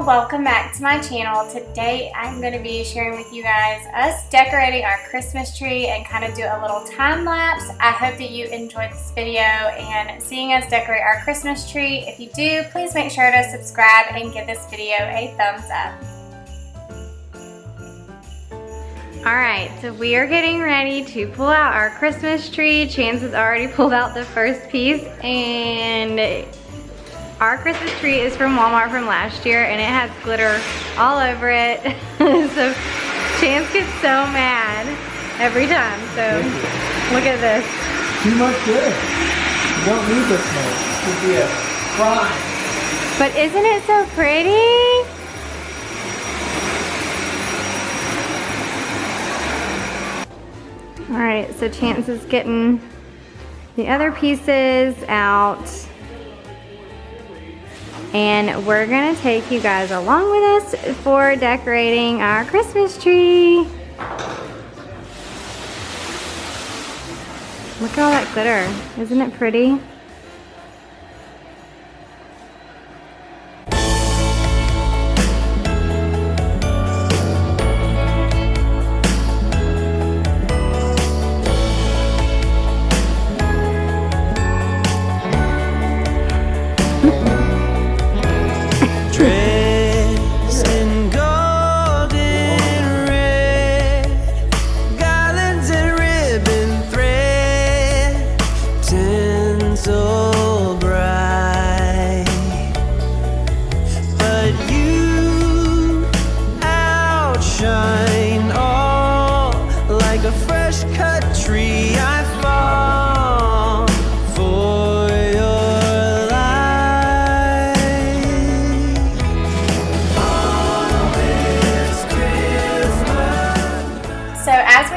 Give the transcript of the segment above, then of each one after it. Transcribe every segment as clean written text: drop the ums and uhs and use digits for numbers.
y'all, welcome back to my channel. Today I'm going to be sharing with you guys us decorating our Christmas tree and kind of do a little time lapse. I hope that you enjoyed this video and seeing us decorate our Christmas tree. If you do, please make sure to subscribe and give this video a thumbs up. Alright, so we are getting ready to pull out our Christmas tree. Chance has already pulled out the first piece, and our Christmas tree is from Walmart from last year, and it has glitter all over it. So Chance gets so mad every time. So look at this. Too much glitter. You don't need this much. It should be a crime. But isn't it so pretty? Alright, so Chance is getting the other pieces out. And we're gonna take you guys along with us for decorating our Christmas tree. Look at all that glitter. Isn't it pretty?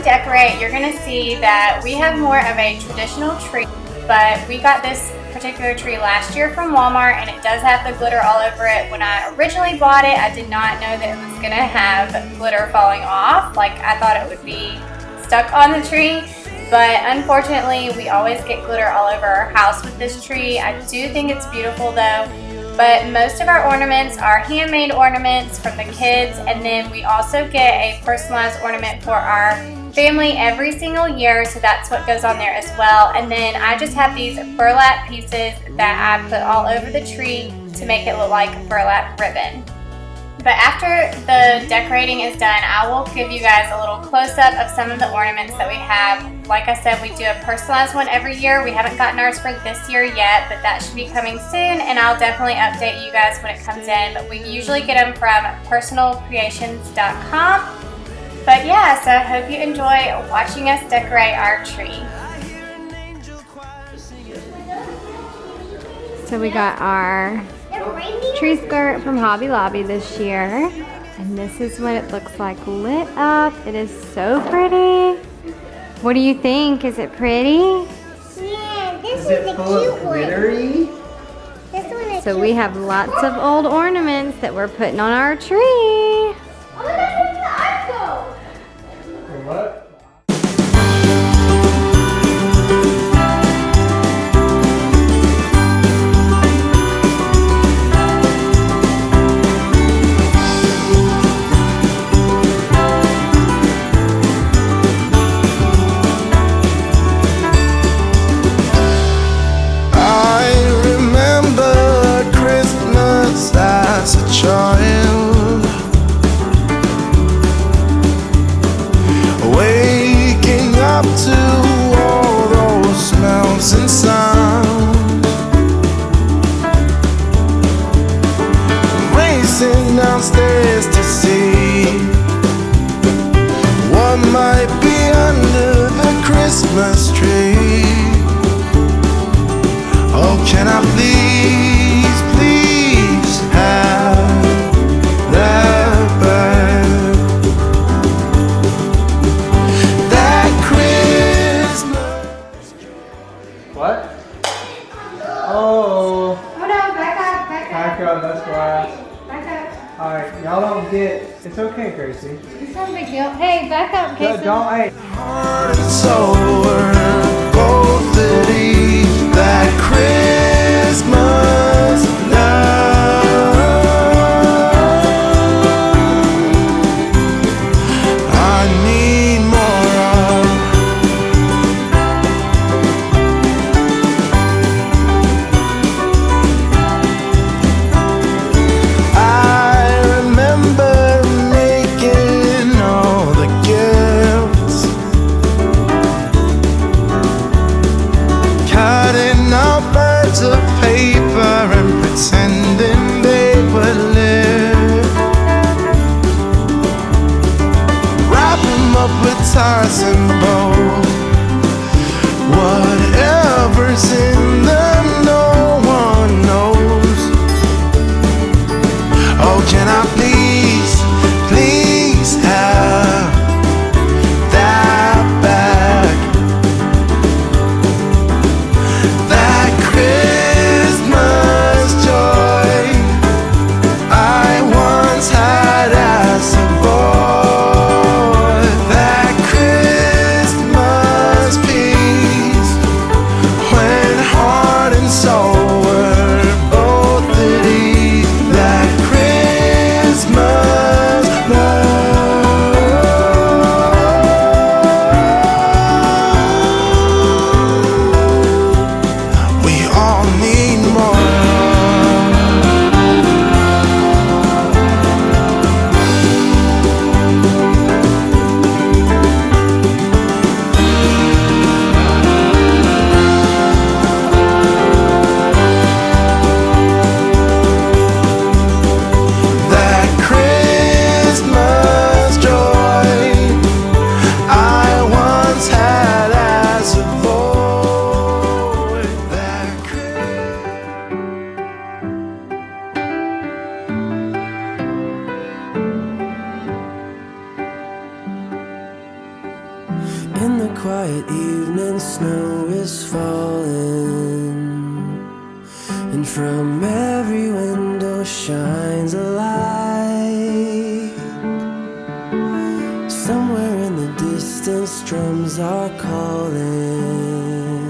Decorate, you're gonna see that we have more of a traditional tree, but we got this particular tree last year from Walmart, and it does have the glitter all over it. When I originally bought it, I did not know that it was gonna have glitter falling off. Like, I thought it would be stuck on the tree, but unfortunately we always get glitter all over our house with this tree. I do think it's beautiful though. But most of our ornaments are handmade ornaments from the kids, and then we also get a personalized ornament for our family every single year, so that's what goes on there as well. And then I just have these burlap pieces that I put all over the tree to make it look like burlap ribbon. But after the decorating is done, I will give you guys a little close-up of some of the ornaments that we have. Like I said, we do a personalized one every year. We haven't gotten ours for this year yet, but that should be coming soon, and I'll definitely update you guys when it comes in. But we usually get them from personalcreations.com. But yeah, so I hope you enjoy watching us decorate our tree. So we got our tree skirt from Hobby Lobby this year, and this is what it looks like lit up. It is so pretty. What do you think? Is it pretty? Yeah, this is the cute one. This one is So we have lots of old ornaments that we're putting on our tree. Oh, that's the iPhone. What? Downstairs to see what might be under the Christmas tree. Oh, can I please, please have that bird? That Christmas. What? Oh. Oh no, back up, back up. Back up, that's why. Back up. Alright, y'all don't get. It's okay, Gracie. It's not a big deal. Hey, back up, Casey. Don't, hey. Heart and soul were both at ease. That Christmas love. enticing bold. Whatever's in them, no one knows. Oh, can I please, please have that back? That Christmas joy I once had as a boy. That Christmas peace when heart and soul were both at ease. That Christmas love. We all need more. That Christmas joy I once had as a boy. That In the quiet evening, snow is falling, and from every window shines a light. Somewhere in the distance, drums are calling,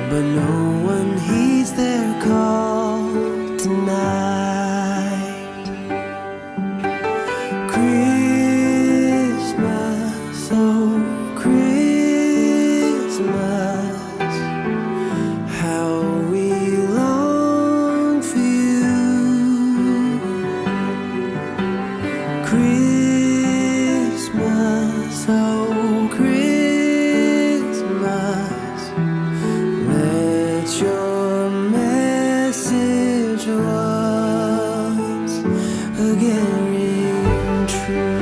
but no one heeds their call tonight. Christmas, oh Christmas, how we long for you. Christmas, oh Christmas, let your message once again ring true.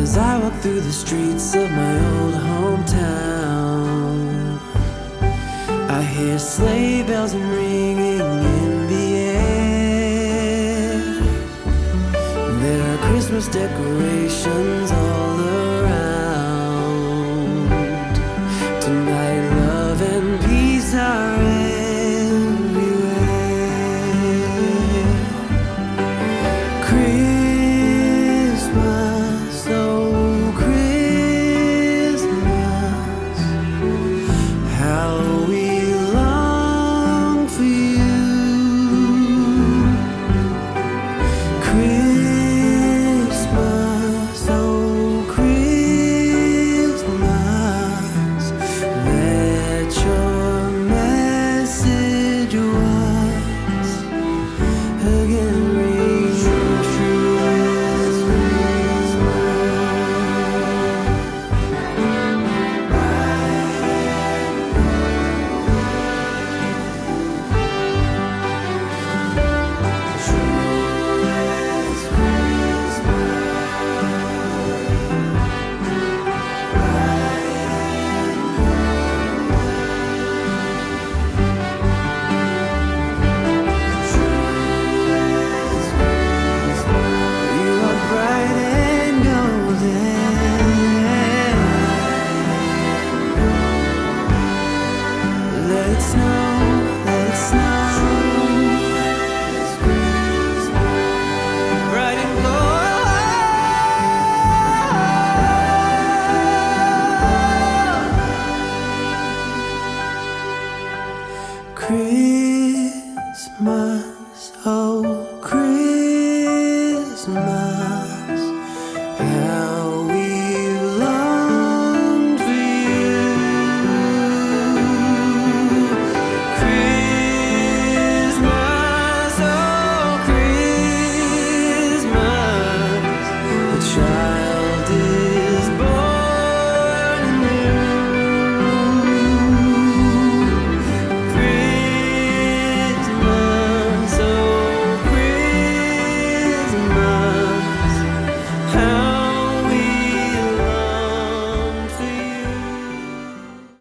As I walk through the streets of my old hometown, I hear sleigh bells ringing in the air. There are Christmas decorations all